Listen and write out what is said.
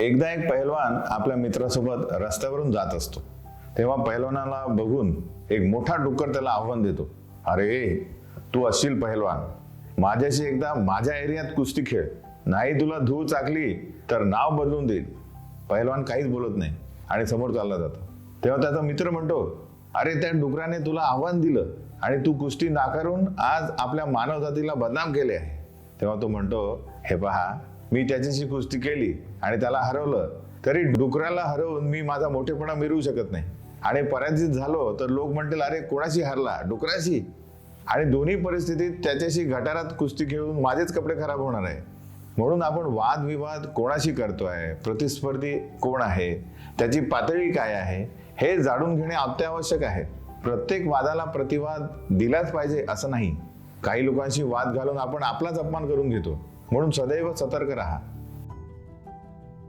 एकदा एक पहिलवान आपल्या मित्रासोबत रस्त्यावरून जात असतो. तेव्हा पहिलवानाला बघून एक मोठा डुक्कर त्याला आव्हान देतो. अरे, तू असशील पहिलवान, माझ्याशी एकदा माझ्या एरियात कुस्ती खेळ, नाही तुला धूळ चाकली तर नाव बदलून देईल. पहिलवान काहीच बोलत नाही आणि समोर चालला जातो. तेव्हा त्याचा मित्र म्हणतो, अरे, त्या डुकराने तुला आव्हान दिलं आणि तू कुस्ती नाकारून आज आपल्या मानव जातीला बदनाम केले आहे. तेव्हा तो म्हणतो, हे पहा, मी त्याच्याशी कुस्ती केली आणि त्याला हरवलं, तरी डुकराला हरवून मी माझा मोठेपणा मिरवू शकत नाही. आणि पराजित झालो तर लोक म्हणतील, अरे, कोणाशी हरला? डुकराशी. आणि दोन्ही परिस्थितीत त्याच्याशी गटारात कुस्ती खेळून माझेच कपडे खराब होणार आहे. म्हणून आपण वादविवाद कोणाशी करतोय, प्रतिस्पर्धी कोण आहे, त्याची पातळी काय आहे, हे जाणून घेणे अत्यावश्यक आहे. प्रत्येक वादाला प्रतिवाद दिलाच पाहिजे असं नाही. काही लोकांशी वाद घालून आपण आपलाच अपमान करून घेतो. म्हणून सदैव सतर्क राहा.